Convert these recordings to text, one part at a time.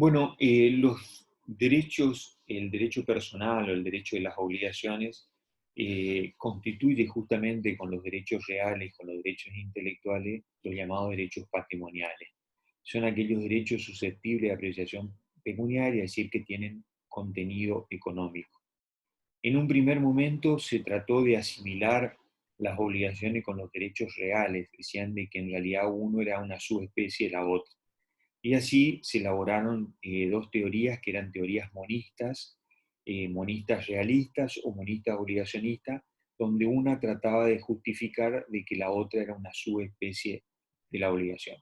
Bueno, los derechos, el derecho personal o el derecho de las obligaciones, constituye justamente con los derechos reales, con los derechos intelectuales, los llamados derechos patrimoniales. Son aquellos derechos susceptibles de apreciación pecuniaria, es decir, que tienen contenido económico. En un primer momento se trató de asimilar las obligaciones con los derechos reales, decían de que en realidad uno era una subespecie de la otra. Y así se elaboraron dos teorías que eran teorías monistas, monistas realistas o monistas obligacionistas, donde una trataba de justificar de que la otra era una subespecie de la obligación.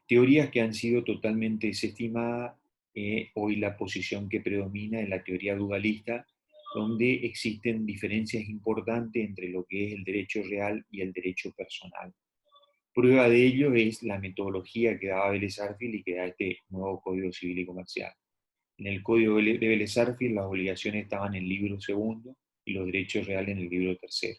Teorías que han sido totalmente desestimadas. Hoy la posición que predomina es la teoría dualista, donde existen diferencias importantes entre lo que es el derecho real y el derecho personal. Prueba de ello es la metodología que daba Vélez Sarsfield y que da este nuevo Código Civil y Comercial. En el Código de Vélez Sarsfield las obligaciones estaban en el libro segundo y los derechos reales en el libro tercero.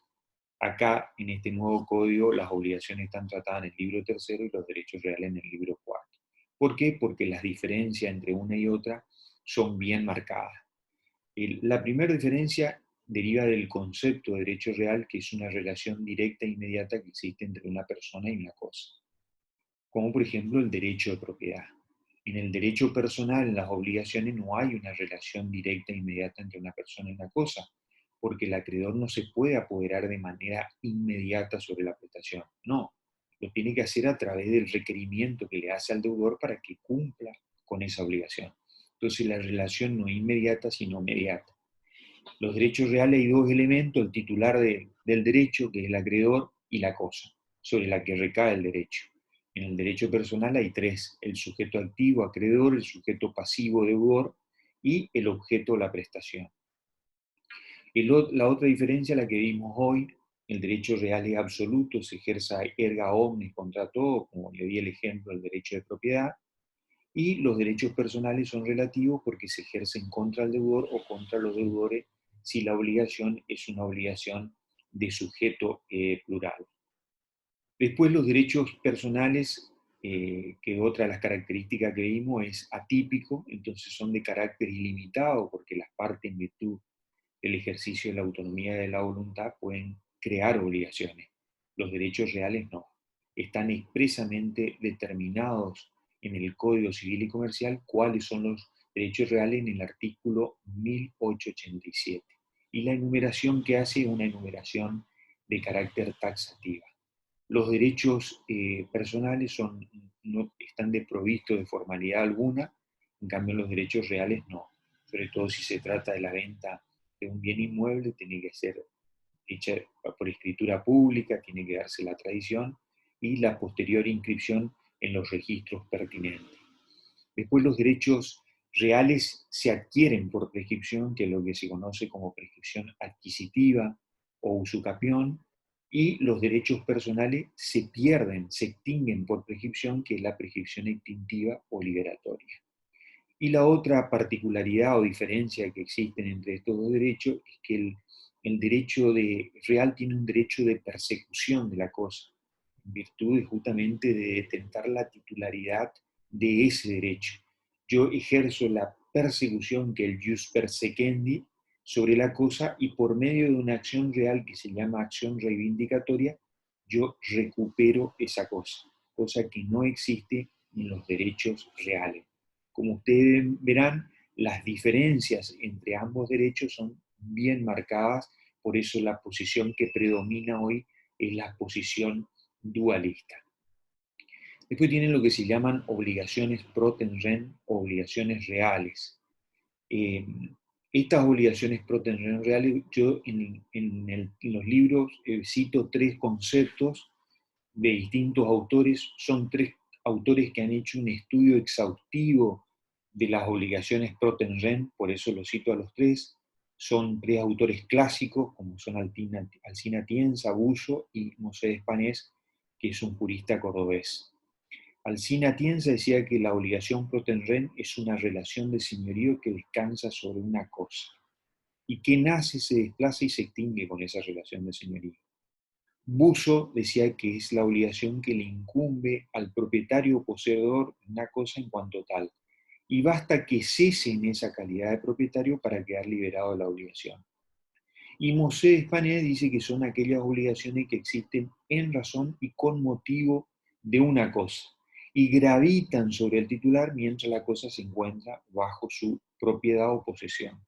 Acá, en este nuevo código, las obligaciones están tratadas en el libro tercero y los derechos reales en el libro cuarto. ¿Por qué? Porque las diferencias entre una y otra son bien marcadas. La primera diferencia deriva del concepto de derecho real, que es una relación directa e inmediata que existe entre una persona y una cosa, como por ejemplo el derecho de propiedad. En el derecho personal, en las obligaciones, no hay una relación directa e inmediata entre una persona y una cosa, porque el acreedor no se puede apoderar de manera inmediata sobre la prestación. No, lo tiene que hacer a través del requerimiento que le hace al deudor para que cumpla con esa obligación. Entonces la relación no es inmediata, sino mediata. Los derechos reales hay dos elementos: el titular del derecho, que es el acreedor, y la cosa, sobre la que recae el derecho. En el derecho personal hay tres: el sujeto activo, acreedor; el sujeto pasivo, deudor; y el objeto, la prestación. La otra diferencia, la que vimos hoy: el derecho real es absoluto, se ejerza erga omnes contra todo, como le di el ejemplo del derecho de propiedad, y los derechos personales son relativos porque se ejercen contra el deudor o contra los deudores si la obligación es una obligación de sujeto plural. Después los derechos personales, que otra de las características que vimos es atípico, entonces son de carácter ilimitado porque las partes en virtud del ejercicio de la autonomía de la voluntad pueden crear obligaciones. Los derechos reales no. Están expresamente determinados en el Código Civil y Comercial cuáles son los derechos reales en el artículo 1887. Y la enumeración que hace es una enumeración de carácter taxativa. Los derechos personales no están desprovistos de formalidad alguna, en cambio los derechos reales no. Sobre todo si se trata de la venta de un bien inmueble, tiene que ser hecha por escritura pública, tiene que darse la tradición y la posterior inscripción en los registros pertinentes. Después los derechos reales se adquieren por prescripción, que es lo que se conoce como prescripción adquisitiva o usucapión, y los derechos personales se pierden, se extinguen por prescripción, que es la prescripción extintiva o liberatoria. Y la otra particularidad o diferencia que existen entre estos dos derechos es que el derecho real tiene un derecho de persecución de la cosa, en virtud justamente de detentar la titularidad de ese derecho. Yo ejerzo la persecución, que es el jus persequendi, sobre la cosa, y por medio de una acción real que se llama acción reivindicatoria, yo recupero esa cosa que no existe en los derechos reales. Como ustedes verán, las diferencias entre ambos derechos son bien marcadas, por eso la posición que predomina hoy es la posición dualista. Después tienen lo que se llaman obligaciones pro ten rem, obligaciones reales. Eh, Estas obligaciones pro ten rem reales, yo en los libros cito tres conceptos de distintos autores. Son tres autores que han hecho un estudio exhaustivo de las obligaciones pro ten rem, por eso los cito a los tres. Son tres autores clásicos, como son Alsina Tienza, Bullo y Mosè Espanés, que es un jurista cordobés. Alsina Tienza decía que la obligación pro ten rem es una relación de señorío que descansa sobre una cosa, y que nace, se desplaza y se extingue con esa relación de señorío. Buso decía que es la obligación que le incumbe al propietario o poseedor de una cosa en cuanto tal, y basta que cese en esa calidad de propietario para quedar liberado de la obligación. Y Mosé de España dice que son aquellas obligaciones que existen en razón y con motivo de una cosa, y gravitan sobre el titular mientras la cosa se encuentra bajo su propiedad o posesión.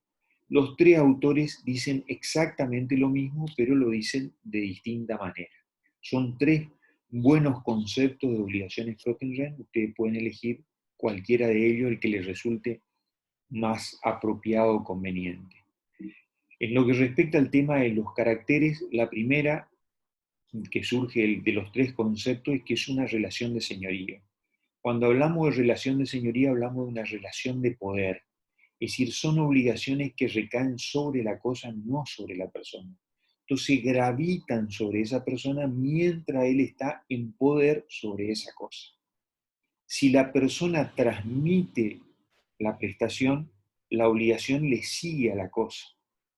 Los tres autores dicen exactamente lo mismo, pero lo dicen de distinta manera. Son tres buenos conceptos de obligaciones Protenren. Ustedes pueden elegir cualquiera de ellos, el que les resulte más apropiado o conveniente. En lo que respecta al tema de los caracteres, la primera que surge de los tres conceptos es que es una relación de señorío. Cuando hablamos de relación de señoría, hablamos de una relación de poder. Es decir, son obligaciones que recaen sobre la cosa, no sobre la persona. Entonces gravitan sobre esa persona mientras él está en poder sobre esa cosa. Si la persona transmite la prestación, la obligación le sigue a la cosa,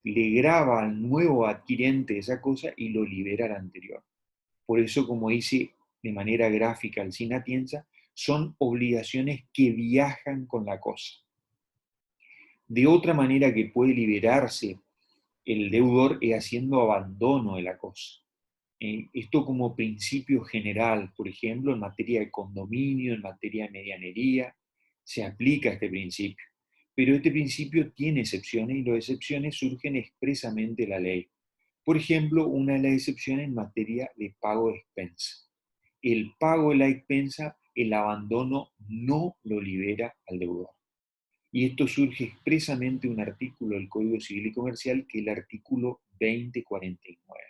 le graba al nuevo adquirente esa cosa y lo libera al anterior. Por eso, como dice de manera gráfica Alcina Atienza, son obligaciones que viajan con la cosa. De otra manera que puede liberarse el deudor es haciendo abandono de la cosa. Esto como principio general, por ejemplo, en materia de condominio, en materia de medianería, se aplica este principio. Pero este principio tiene excepciones y las excepciones surgen expresamente de la ley. Por ejemplo, una de las excepciones en materia de pago de expensa. El pago de la expensa, el abandono no lo libera al deudor. Y esto surge expresamente de un artículo del Código Civil y Comercial, que es el artículo 2049.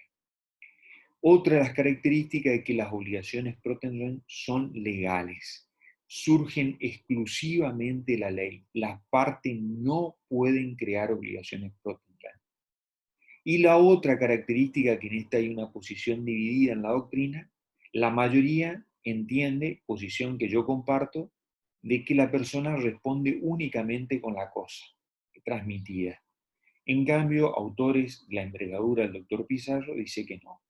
Otra de las características es que las obligaciones Protenren son legales, surgen exclusivamente de la ley. Las partes no pueden crear obligaciones Protenren. Y la otra característica, que en esta hay una posición dividida en la doctrina, la mayoría entiende, posición que yo comparto, de que la persona responde únicamente con la cosa transmitida. En cambio, autores de la envergadura del doctor Pizarro dice que no,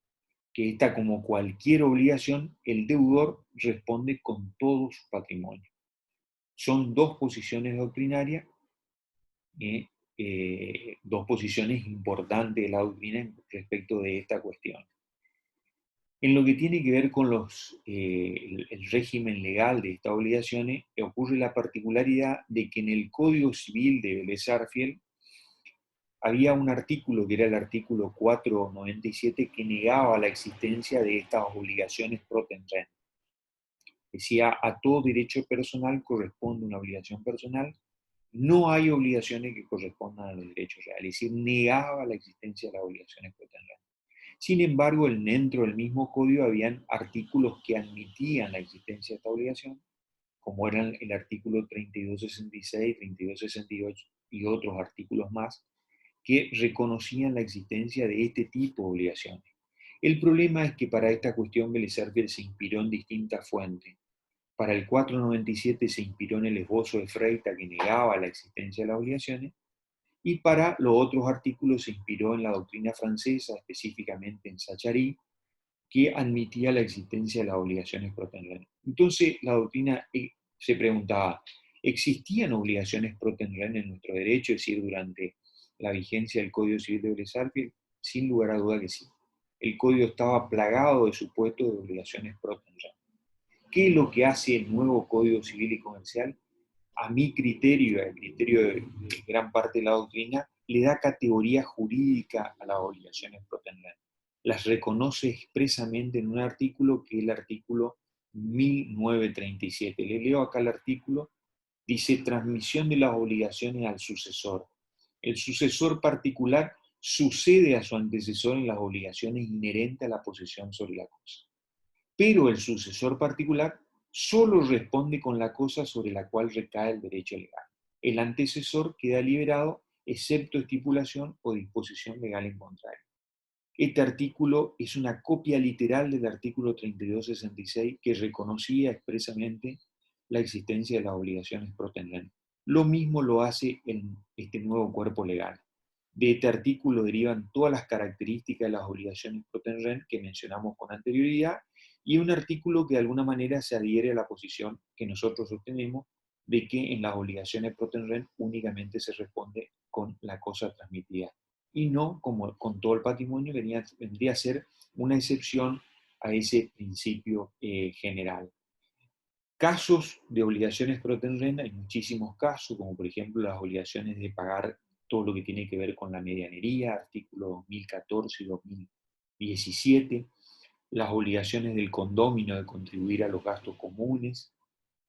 que esta, como cualquier obligación, el deudor responde con todo su patrimonio. Son dos posiciones doctrinarias, dos posiciones importantes de la doctrina respecto de esta cuestión. En lo que tiene que ver con el régimen legal de estas obligaciones, ocurre la particularidad de que en el Código Civil de Vélez Sarsfield había un artículo, que era el artículo 497, que negaba la existencia de estas obligaciones Protenren. Decía, a todo derecho personal corresponde una obligación personal, no hay obligaciones que correspondan a los derechos reales, es decir, negaba la existencia de las obligaciones Protenren. Sin embargo, dentro del mismo código habían artículos que admitían la existencia de esta obligación, como eran el artículo 3266, 3268 y otros artículos más, que reconocían la existencia de este tipo de obligaciones. El problema es que para esta cuestión Vélez Sarsfield se inspiró en distintas fuentes. Para el 497 se inspiró en el esbozo de Freita, que negaba la existencia de las obligaciones, y para los otros artículos se inspiró en la doctrina francesa, específicamente en Sachary, que admitía la existencia de las obligaciones Protenren. Entonces la doctrina se preguntaba, ¿existían obligaciones Protenren en nuestro derecho, es decir, durante la vigencia del Código Civil de Vélez Sarsfield? Sin lugar a duda que sí. El código estaba plagado de supuestos de obligaciones Protenren. ¿Qué es lo que hace el nuevo Código Civil y Comercial? A mi criterio, al criterio de gran parte de la doctrina, le da categoría jurídica a las obligaciones Protenren. Las reconoce expresamente en un artículo, que es el artículo 1937. Le leo acá el artículo, dice: transmisión de las obligaciones al sucesor. El sucesor particular sucede a su antecesor en las obligaciones inherentes a la posesión sobre la cosa. Pero el sucesor particular solo responde con la cosa sobre la cual recae el derecho legal. El antecesor queda liberado, excepto estipulación o disposición legal en contrario. Este artículo es una copia literal del artículo 3266, que reconocía expresamente la existencia de las obligaciones Protenren. Lo mismo lo hace en este nuevo cuerpo legal. De este artículo derivan todas las características de las obligaciones pro ten rem que mencionamos con anterioridad, y un artículo que de alguna manera se adhiere a la posición que nosotros sostenemos de que en las obligaciones pro ten rem únicamente se responde con la cosa transmitida, y no como con todo el patrimonio vendría a ser una excepción a ese principio general. Casos de obligaciones pro ten rem, hay muchísimos casos, como por ejemplo las obligaciones de pagar todo lo que tiene que ver con la medianería, artículos 2014 y 2017, las obligaciones del condominio de contribuir a los gastos comunes,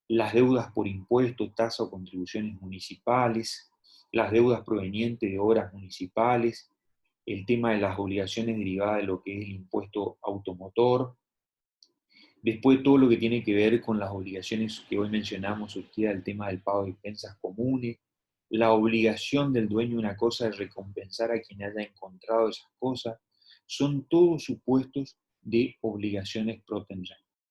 las deudas por impuestos, tasa o contribuciones municipales, las deudas provenientes de obras municipales, el tema de las obligaciones derivadas de lo que es el impuesto automotor. Después todo lo que tiene que ver con las obligaciones que hoy mencionamos, surgida el tema del pago de expensas comunes, la obligación del dueño de una cosa de recompensar a quien haya encontrado esas cosas, son todos supuestos de obligaciones pro ten rem.